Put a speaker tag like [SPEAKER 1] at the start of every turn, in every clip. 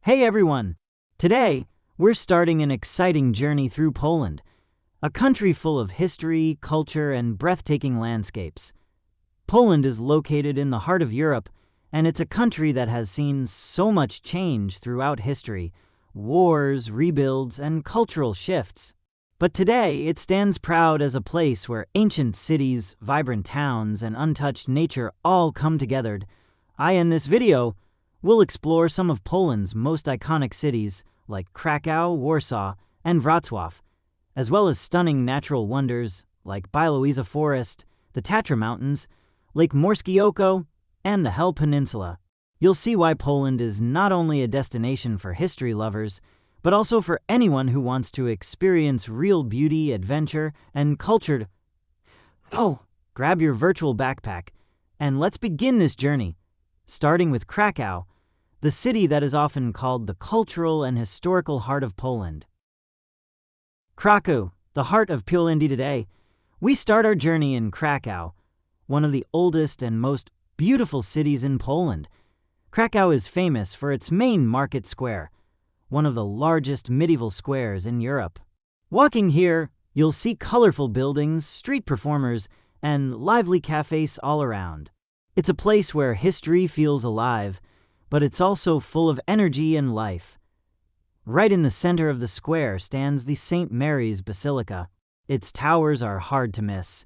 [SPEAKER 1] Hey everyone! Today, we're starting an exciting journey through Poland, a country full of history, culture, and breathtaking landscapes. Poland is located in the heart of Europe, and it's a country that has seen so much change throughout history, wars, rebuilds, and cultural shifts. But today, it stands proud as a place where ancient cities, vibrant towns, and untouched nature all come together. In this video, we'll explore some of Poland's most iconic cities, like Kraków, Warsaw, and Wrocław, as well as stunning natural wonders like Białowieża Forest, the Tatra Mountains, Lake Morskie Oko, and the Hel Peninsula. You'll see why Poland is not only a destination for history lovers, but also for anyone who wants to experience real beauty, adventure, and culture. Grab your virtual backpack, and let's begin this journey, starting with Kraków, the city that is often called the cultural and historical heart of Poland. Kraków, the heart of Poland today. We start our journey in Kraków, one of the oldest and most beautiful cities in Poland. Kraków is famous for its main market square, one of the largest medieval squares in Europe. Walking here, you'll see colorful buildings, street performers, and lively cafes all around. It's a place where history feels alive, but it's also full of energy and life. Right in the center of the square stands the St. Mary's Basilica. Its towers are hard to miss,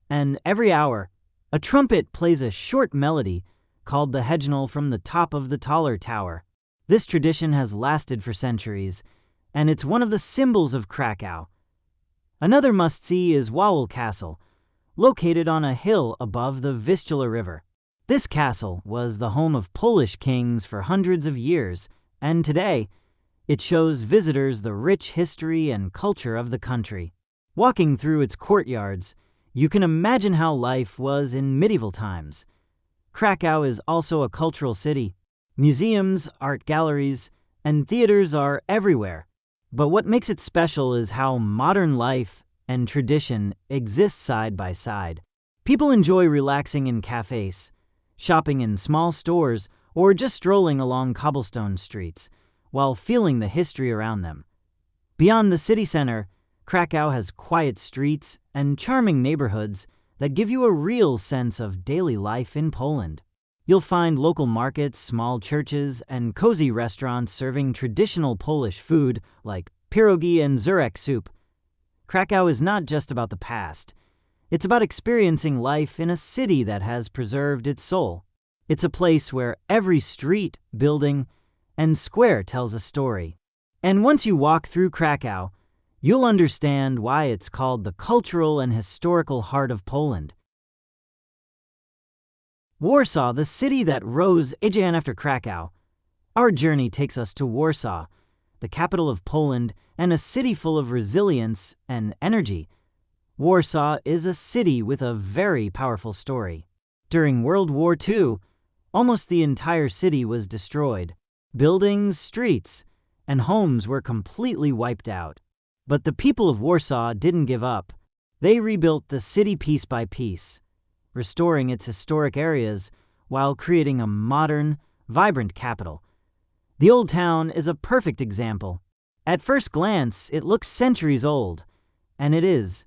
[SPEAKER 1] and every hour, a trumpet plays a short melody called the Hejnal from the top of the taller tower. This tradition has lasted for centuries, and it's one of the symbols of Kraków. Another must-see is Wawel Castle, located on a hill above the Vistula River. This castle was the home of Polish kings for hundreds of years, and today, it shows visitors the rich history and culture of the country. Walking through its courtyards, you can imagine how life was in medieval times. Kraków is also a cultural city. Museums, art galleries, and theaters are everywhere. But what makes it special is how modern life and tradition exist side by side. People enjoy relaxing in cafes, shopping in small stores, or just strolling along cobblestone streets, while feeling the history around them. Beyond the city center, Kraków has quiet streets and charming neighborhoods that give you a real sense of daily life in Poland. You'll find local markets, small churches, and cozy restaurants serving traditional Polish food like pierogi and zurek soup. Kraków is not just about the past. It's about experiencing life in a city that has preserved its soul. It's a place where every street, building, and square tells a story. And once you walk through Kraków, you'll understand why it's called the cultural and historical heart of Poland. Warsaw, the city that rose again after Kraków. Our journey takes us to Warsaw, the capital of Poland, and a city full of resilience and energy. Warsaw is a city with a very powerful story. During World War II, almost the entire city was destroyed. Buildings, streets, and homes were completely wiped out. But the people of Warsaw didn't give up. They rebuilt the city piece by piece, restoring its historic areas while creating a modern, vibrant capital. The old town is a perfect example. At first glance, it looks centuries old, and it is,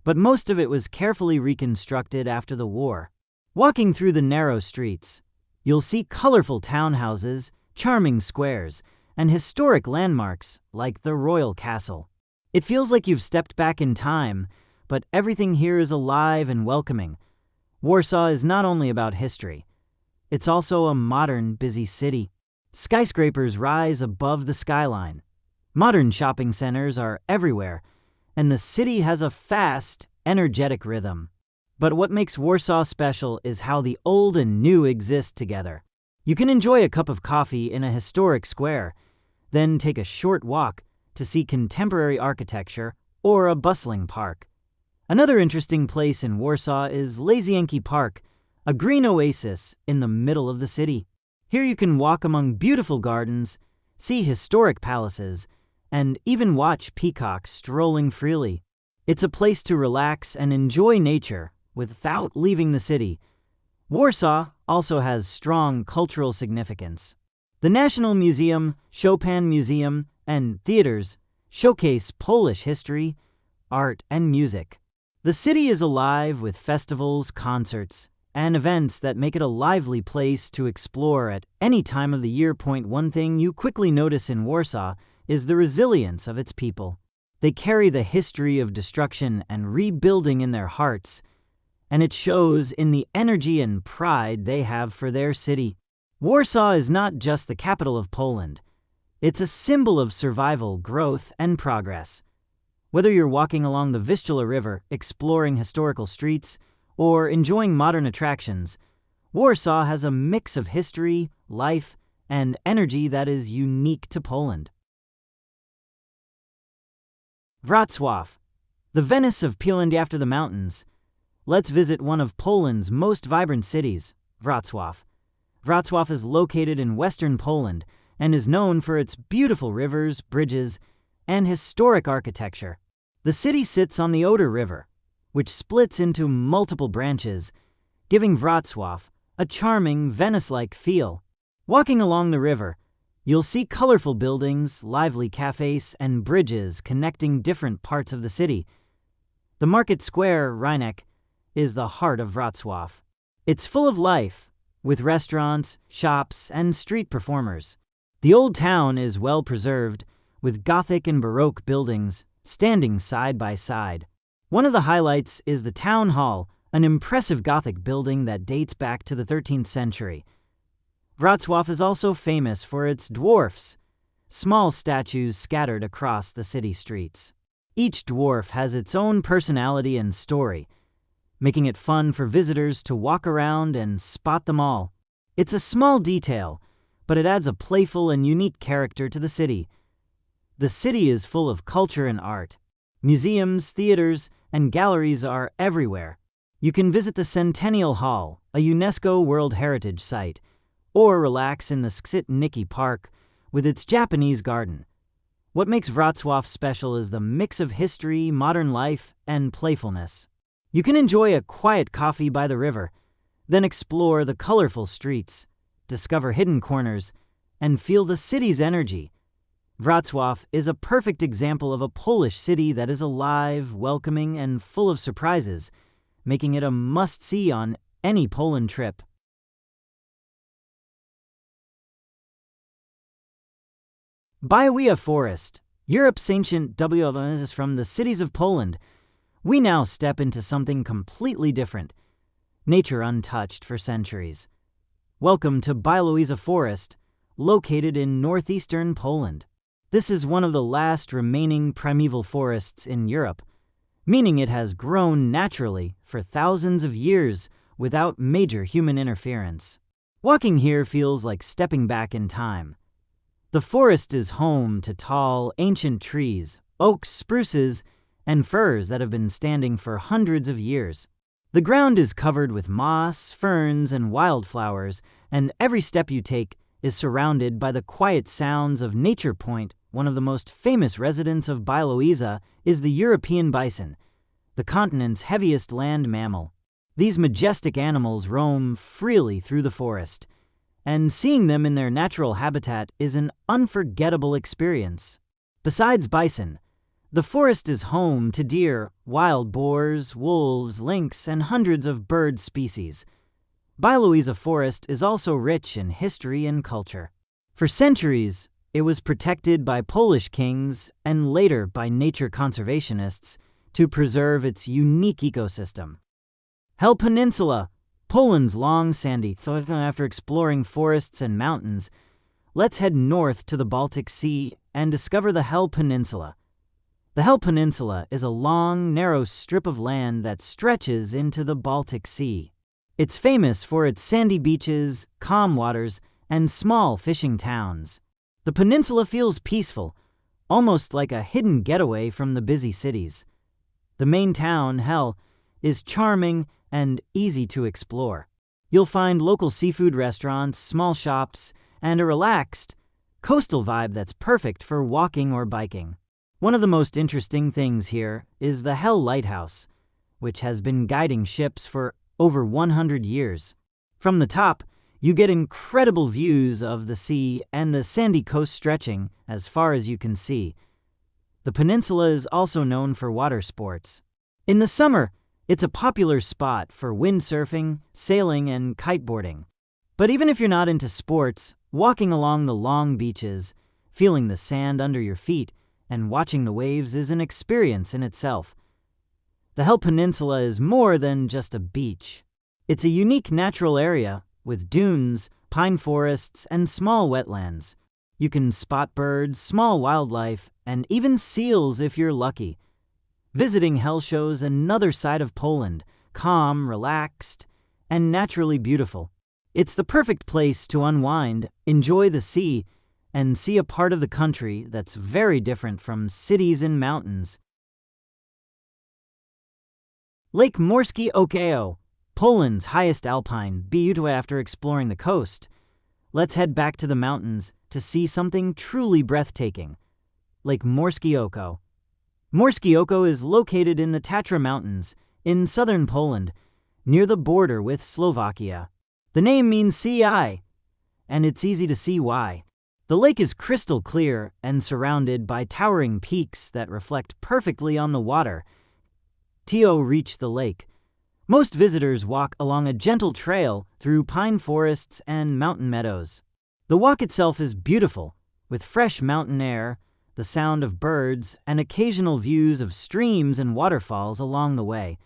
[SPEAKER 1] but most of it was carefully reconstructed after the war. Walking through the narrow streets, you'll see colorful townhouses, charming squares, and historic landmarks like the Royal Castle. It feels like you've stepped back in time, but everything here is alive and welcoming. Warsaw is not only about history. It's also a modern, busy city. Skyscrapers rise above the skyline. Modern shopping centers are everywhere, and the city has a fast, energetic rhythm. But what makes Warsaw special is how the old and new exist together. You can enjoy a cup of coffee in a historic square, then take a short walk to see contemporary architecture or a bustling park. Another interesting place in Warsaw is Łazienki Park, a green oasis in the middle of the city. Here you can walk among beautiful gardens, see historic palaces, and even watch peacocks strolling freely. It's a place to relax and enjoy nature without leaving the city. Warsaw also has strong cultural significance. The National Museum, Chopin Museum, and theaters showcase Polish history, art, and music. The city is alive with festivals, concerts, and events that make it a lively place to explore at any time of the year. One thing you quickly notice in Warsaw is the resilience of its people. They carry the history of destruction and rebuilding in their hearts, and it shows in the energy and pride they have for their city. Warsaw is not just the capital of Poland. It's a symbol of survival, growth, and progress. Whether you're walking along the Vistula River, exploring historical streets, or enjoying modern attractions, Warsaw has a mix of history, life, and energy that is unique to Poland. Wrocław, the Venice of Poland after the mountains. Let's visit one of Poland's most vibrant cities, Wrocław. Wrocław is located in western Poland and is known for its beautiful rivers, bridges, and historic architecture. The city sits on the Oder River, which splits into multiple branches, giving Wrocław a charming Venice-like feel. Walking along the river, you'll see colorful buildings, lively cafes, and bridges connecting different parts of the city. The market square, Rynek, is the heart of Wrocław. It's full of life, with restaurants, shops, and street performers. The old town is well preserved, with Gothic and Baroque buildings standing side by side. One of the highlights is the Town Hall, an impressive Gothic building that dates back to the 13th century. Wrocław is also famous for its dwarfs, small statues scattered across the city streets. Each dwarf has its own personality and story, making it fun for visitors to walk around and spot them all. It's a small detail, but it adds a playful and unique character to the city. The city is full of culture and art. Museums, theaters, and galleries are everywhere. You can visit the Centennial Hall, a UNESCO World Heritage Site, or relax in the Skrzynki Park with its Japanese garden. What makes Wrocław special is the mix of history, modern life, and playfulness. You can enjoy a quiet coffee by the river, then explore the colorful streets, discover hidden corners, and feel the city's energy. Wrocław is a perfect example of a Polish city that is alive, welcoming, and full of surprises, making it a must-see on any Poland trip. Białowieża Forest, Europe's ancient wilderness. From the cities of Poland, we now step into something completely different, nature untouched for centuries. Welcome to Białowieża Forest, located in northeastern Poland. This is one of the last remaining primeval forests in Europe, meaning it has grown naturally for thousands of years without major human interference. Walking here feels like stepping back in time. The forest is home to tall, ancient trees, oaks, spruces, and firs that have been standing for hundreds of years. The ground is covered with moss, ferns, and wildflowers, and every step you take is surrounded by the quiet sounds of nature. One of the most famous residents of Białowieża is the European bison, the continent's heaviest land mammal. These majestic animals roam freely through the forest, and seeing them in their natural habitat is an unforgettable experience. Besides bison, the forest is home to deer, wild boars, wolves, lynx, and hundreds of bird species. Białowieża Forest is also rich in history and culture. For centuries, it was protected by Polish kings and later by nature conservationists to preserve its unique ecosystem. Hel Peninsula, Poland's long sandy. After exploring forests and mountains, let's head north to the Baltic Sea and discover the Hel Peninsula. The Hel Peninsula is a long, narrow strip of land that stretches into the Baltic Sea. It's famous for its sandy beaches, calm waters, and small fishing towns. The peninsula feels peaceful, almost like a hidden getaway from the busy cities. The main town, Hel, is charming and easy to explore. You'll find local seafood restaurants, small shops, and a relaxed, coastal vibe that's perfect for walking or biking. One of the most interesting things here is the Hel Lighthouse, which has been guiding ships for over 100 years. From the top, You get incredible views of the sea and the sandy coast stretching as far as you can see. The peninsula is also known for water sports. In the summer, it's a popular spot for windsurfing, sailing, and kiteboarding. But even if you're not into sports, walking along the long beaches, feeling the sand under your feet, and watching the waves is an experience in itself. The Hel Peninsula is more than just a beach. It's a unique natural area with dunes, pine forests, and small wetlands. You can spot birds, small wildlife, and even seals if you're lucky. Visiting Hel shows another side of Poland, calm, relaxed, and naturally beautiful. It's the perfect place to unwind, enjoy the sea, and see a part of the country that's very different from cities and mountains. Lake Morskie Oko, Poland's highest alpine butte. After exploring the coast, let's head back to the mountains to see something truly breathtaking. Lake Morskie Oko. Morskie Oko is located in the Tatra Mountains in southern Poland, near the border with Slovakia. The name means sea eye, and it's easy to see why. The lake is crystal clear and surrounded by towering peaks that reflect perfectly on the water. To reach the lake, most visitors walk along a gentle trail through pine forests and mountain meadows. The walk itself is beautiful, with fresh mountain air, the sound of birds, and occasional views of streams and waterfalls along the way.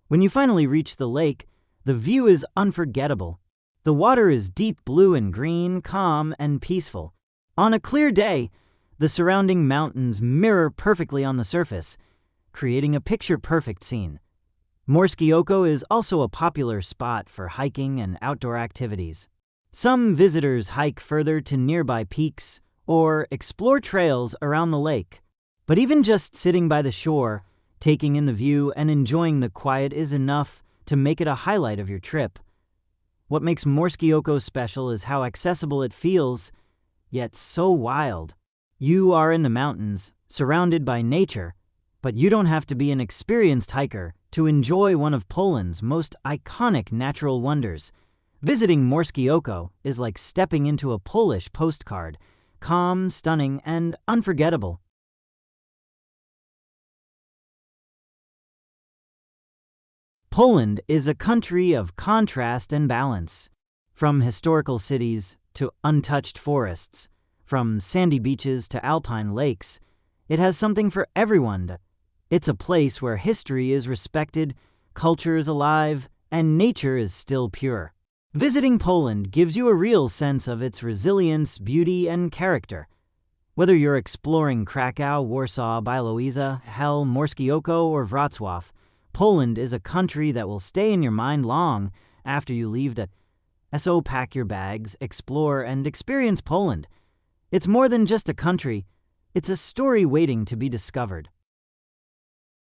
[SPEAKER 1] When you finally reach the lake, the view is unforgettable. The water is deep blue and green, calm and peaceful. On a clear day, the surrounding mountains mirror perfectly on the surface, creating a picture-perfect scene. Morskie Oko is also a popular spot for hiking and outdoor activities. Some visitors hike further to nearby peaks or explore trails around the lake. But even just sitting by the shore, taking in the view and enjoying the quiet is enough to make it a highlight of your trip. What makes Morskie Oko special is how accessible it feels, yet so wild. You are in the mountains, surrounded by nature, but you don't have to be an experienced hiker to enjoy one of Poland's most iconic natural wonders. Visiting Morskie Oko is like stepping into a Polish postcard, calm, stunning, and unforgettable. Poland is a country of contrast and balance. From historical cities to untouched forests, from sandy beaches to alpine lakes, it has something for everyone. It's a place where history is respected, culture is alive, and nature is still pure. Visiting Poland gives you a real sense of its resilience, beauty, and character. Whether you're exploring Kraków, Warsaw, Białowieża, Hel, Morskie Oko, or Wrocław, Poland is a country that will stay in your mind long after you leave it. So pack your bags, explore, and experience Poland. It's more than just a country, it's a story waiting to be discovered.